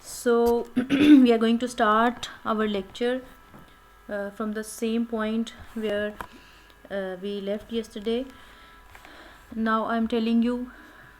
So we are going to start our lecture from the same point where we left yesterday. Now I'm telling you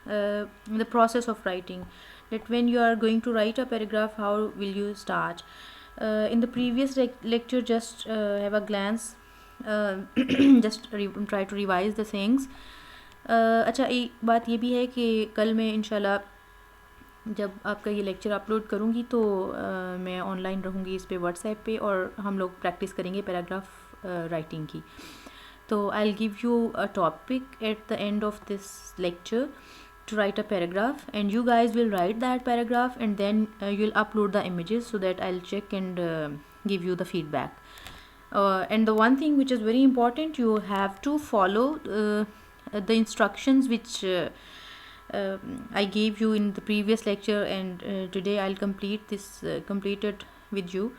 the process of writing, that when you are going to write a paragraph, how will you start. In the previous lecture, just have a glance, just try to revise the things. अच्छा, एक बात ये भी है कि कल मैं इंशाल्लाह जब आपका ये लेक्चर अपलोड करूँगी तो मैं ऑनलाइन रहूँगी इस पे व्हाट्सएप पे, और हम लोग प्रैक्टिस करेंगे पैराग्राफ राइटिंग की. तो I will give you a topic at the end of this lecture to write a paragraph, and you guys will write that paragraph, and then you'll upload the images so that I'll check and give you the feedback. And the one thing which is very important, you have to follow the instructions which I gave you in the previous lecture, and today I'll complete it with you.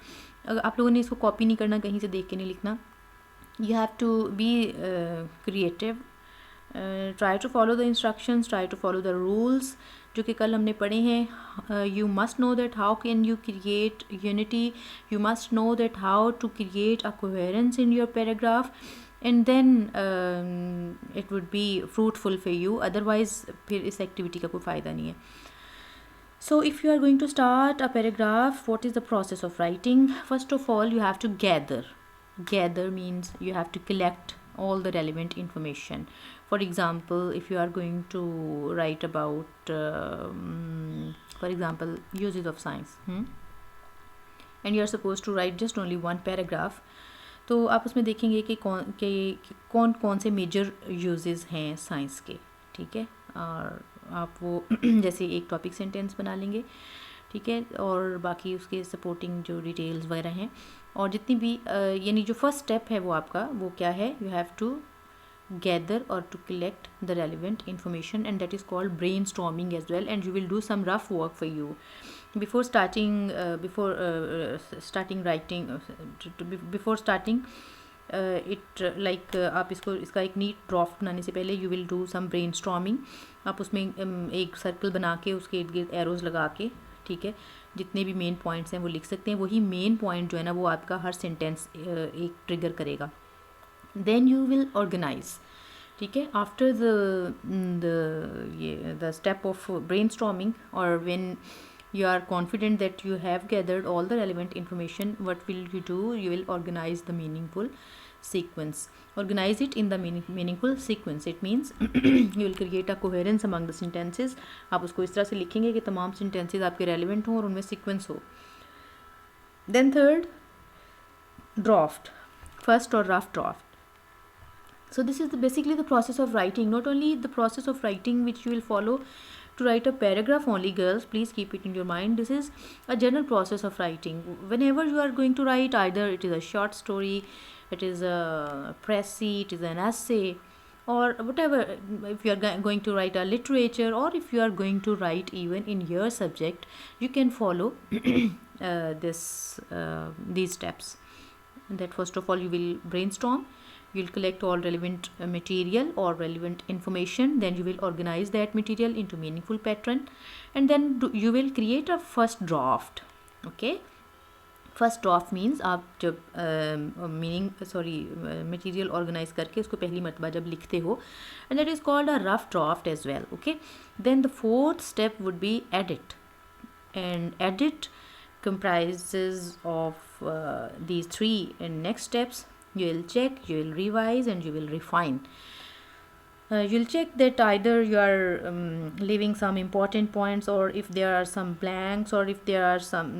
आप लोगों ने इसको copy नहीं करना, कहीं से देख के नहीं लिखना. You have to be creative. Try to follow the instructions, try to follow the rules जो कि कल हमने पढ़े हैं. You must know that how can you create unity, you must know that how to create a coherence in your paragraph, and then it would be fruitful for you. Otherwise फिर इस activity का कोई फ़ायदा नहीं है. So if you are going to start a paragraph, what is the process of writing? First of all, you have to gather means you have to collect all the relevant information. For example, if you are going to write about for example, uses of science, and you are supposed to write just only one paragraph, तो आप उसमें देखेंगे कि कौन कौन से major uses हैं science के. ठीक है, और आप वो जैसे एक टॉपिक सेंटेंस बना लेंगे, ठीक है, और बाकी उसके सपोर्टिंग जो डिटेल्स वगैरह हैं, और जितनी भी यानी जो फर्स्ट स्टेप है वो आपका वो क्या है, यू हैव टू गैदर और to collect the relevant information, and that is called brainstorming as well, and you will do some rough work for you before starting writing, before starting it, like आप इसका एक NEET draft बनाने से पहले you will do some brainstorming. आप उसमें एक circle बना के उसके इर्द गिर्द एरोज़ लगा के, ठीक है, जितने भी मेन पॉइंट्स हैं वो लिख सकते हैं. वही मेन पॉइंट जो है ना वो आपका हर सेंटेंस एक ट्रिगर करेगा. देन यू विल ऑर्गेनाइज, ठीक है, after the step of brainstorming, और when you are confident that you have gathered all the relevant information, what will you do? You will organize the meaningful sequence. Organize it in the meaningful sequence. It means you will create a coherence among the sentences. आप उसको इस तरह से लिखेंगे कि तमाम sentences आपके relevant हों और उनमें sequence हो. Then third, draft, first or rough draft. So this is basically the process of writing. Not only the process of writing which you will follow to write a paragraph only, girls, please keep it in your mind. This is a general process of writing. Whenever you are going to write, either it is a short story, it is a précis, it is an essay, or whatever, if you are going to write a literature, or if you are going to write even in your subject, you can follow these steps. That first of all you will brainstorm, you'll collect all relevant material or relevant information, then you will organize that material into meaningful pattern, and then you will create a first draft. Okay, first draft means आप जब material organise करके उसको पहली मरतबा जब लिखते हो, and that is called a rough draft as well. Okay, then the fourth step would be edit, and edit comprises of these three and next steps. You will check, you will revise, and you will refine. You'll check that either you are leaving some important points, or if there are some blanks, or if there are some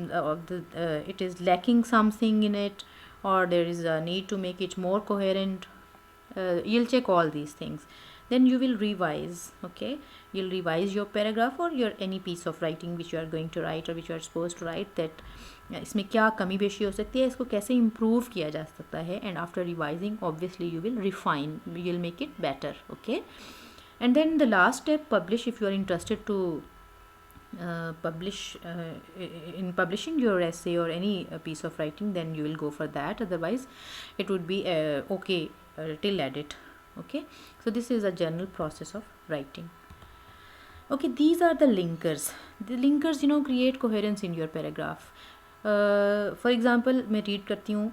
it is lacking something in it, or there is a need to make it more coherent. You'll check all these things. Then you will revise. Okay, you'll revise your paragraph or your any piece of writing which you are going to write or which you are supposed to write, that इसमें क्या कमी पेशी हो सकती है, इसको कैसे improve किया जा सकता है, and after revising obviously you will refine, you will make it better. Okay, and then the last step, publish. If you are interested to in publishing your essay or any piece of writing, then you will go for that. Otherwise it would be okay till edit. Okay, so this is a general process of writing. Okay, these are the linkers. The linkers, you know, create coherence in your paragraph. For example मैं read करती हूँ.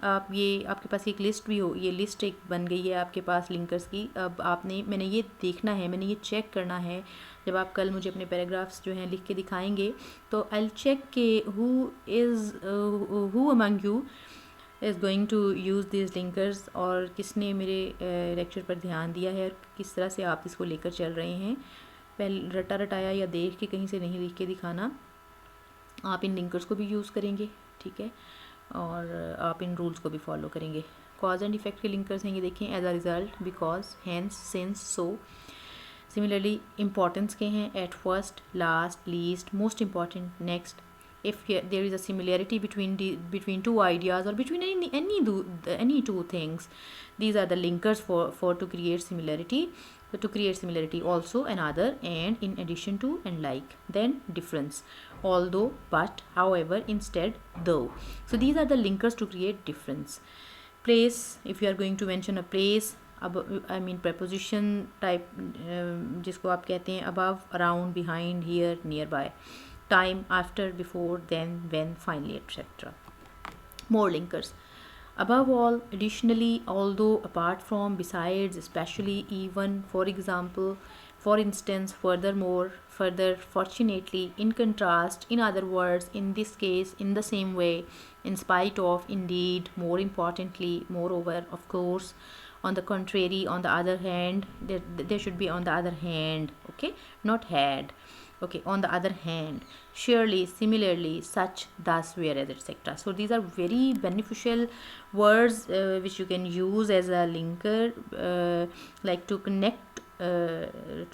आप ये आपके पास एक list भी हो, ये लिस्ट एक बन गई है आपके पास लिंकर्स की. अब मैंने ये देखना है, मैंने ये चेक करना है. जब आप कल मुझे अपने पैराग्राफ्स जो हैं लिख के दिखाएंगे तो आई विल चेक के who among you is going to use this linkers, और किसने मेरे लेक्चर पर ध्यान दिया है और किस तरह से आप इसको लेकर चल रहे हैं. पहले रटा रटाया या देख के कहीं से नहीं लिख के दिखाना. आप इन लिंकर्स को भी यूज़ करेंगे, ठीक है, और आप इन रूल्स को भी फॉलो करेंगे. कॉज एंड इफेक्ट के लिंकर्स हैं, ये देखें. As a result, because, hence, since, so. Similarly importance के हैं. At first, last, least, most important, next. If there is a similarity between two ideas or between any two things, these are the linkers for to create similarity. So to create similarity, also, another, and, in addition to, and like, then, difference, although, but, however, instead, though. So these are the linkers to create difference. Place, if you are going to mention a place, I mean preposition type, जिसको आप कहते हैं above, around, behind, here, nearby. Time, after, before, then, when, finally, etc. More linkers. Above all, additionally, although, apart from, besides, especially, even, for example, for instance, furthermore, further, fortunately, in contrast, in other words, in this case, in the same way, in spite of, indeed, more importantly, moreover, of course, on the contrary, on the other hand. There should be on the other hand, okay, not had. Okay, on the other hand, surely, similarly, such, thus, whereas, etc. So these are very beneficial words which you can use as a linker, like to connect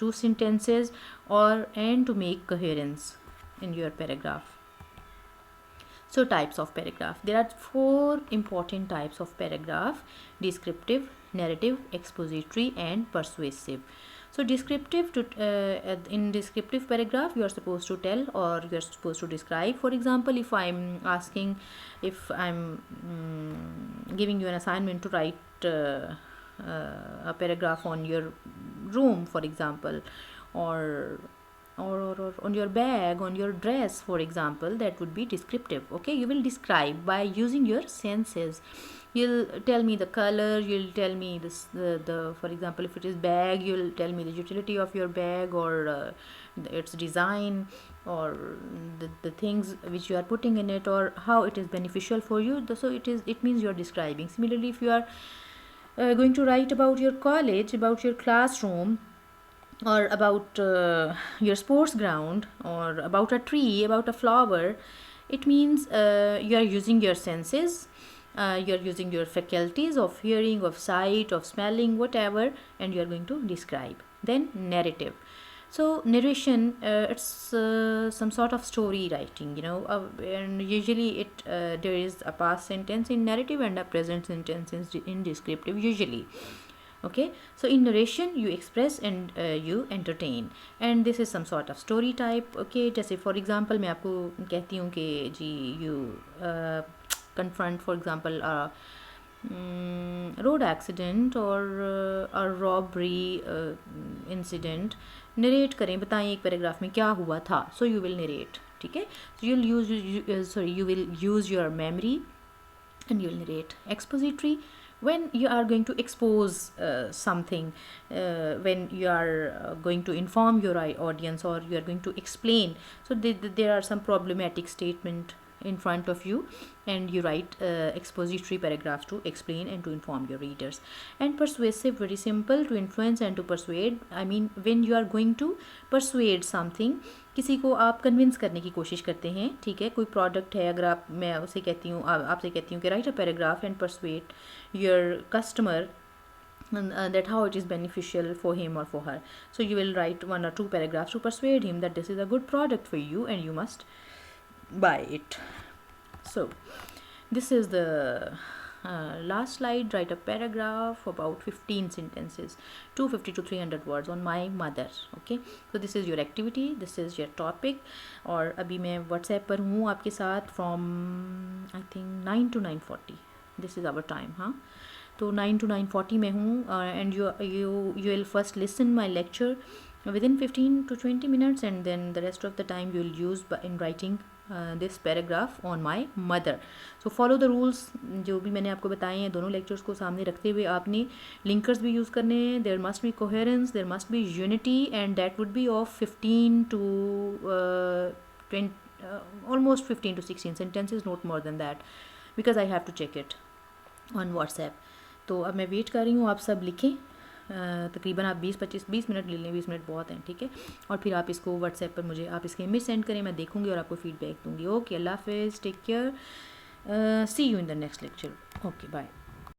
two sentences, and to make coherence in your paragraph. So types of paragraph. There are 4 important types of paragraph: descriptive, narrative, expository, and persuasive. So descriptive, in descriptive paragraph, you are supposed to tell, or you are supposed to describe. For example, if I'm giving you an assignment to write a paragraph on your room, for example, or on your bag, on your dress, for example, that would be descriptive. Okay, you will describe by using your senses. You'll tell me the color, you'll tell me this, the for example, if it is bag, you'll tell me the utility of your bag, or its design, or the things which you are putting in it, or how it is beneficial for you. So it means you are describing. Similarly, if you are going to write about your college, about your classroom, or about your sports ground, or about a tree, about a flower, it means you are using your senses. You are using your faculties of hearing, of sight, of smelling, whatever, and you are going to describe. Then narrative. So narration, it's some sort of story writing, you know, and usually there is a past sentence in narrative and a present sentence in descriptive, usually. Okay, so in narration you express and you entertain, and this is some sort of story type. Okay, जैसे for example मैं आपको कहती हूँ कि जी you confront, for example, a road accident or a robbery incident. Narrate करें, बताएं एक paragraph में क्या हुआ था. So you will narrate, ठीक है. So you will use your memory and you will narrate. Expository, when you are going to expose something, when you are going to inform your audience, or you are going to explain. So there are some problematic statement in front of you, and you write expository paragraphs to explain and to inform your readers. And persuasive, very simple, to influence and to persuade. I mean, when you are going to persuade something, किसी को आप convince करने की कोशिश करते हैं, ठीक है. कोई प्रोडक्ट है, अगर मैं उसे कहती हूँ, आपसे कहती हूँ कि right a paragraph and persuade your customer that how it is beneficial for him or for her. So you will write 1 or 2 paragraphs to persuade him that this is a good product for you and you must buy it. So this is the last slide. Write a paragraph about 15 sentences, 250 to 300 words on my mother. Okay, so this is your activity, this is your topic. और अभी मैं WhatsApp पर हूँ आपके साथ from I think 9 to 9:40. This is our time, हाँ. तो 9 to 9:40 में हूँ, and you will first listen my lecture within 15 to 20 minutes, and then the rest of the time you will use in writing this paragraph on my mother. So follow the rules जो भी मैंने आपको बताए हैं, दोनों lectures को सामने रखते हुए आपने linkers भी use करने हैं. There must be coherence, there must be unity, and that would be of 15 to 20, almost 15 to 16 sentences, not more than that, because I have to check it on WhatsApp. तो अब मैं wait कर रही हूँ, आप सब लिखें. तकरीबन आप 20 मिनट ले लें, 20 मिनट बहुत हैं, ठीक है. और फिर आप इसको व्हाट्सएप पर मुझे आप इसके इमेज सेंड करें, मैं देखूँगी और आपको फीडबैक दूँगी. ओके, अल्लाह हाफिज़, take care, see you in the next lecture. Okay, bye.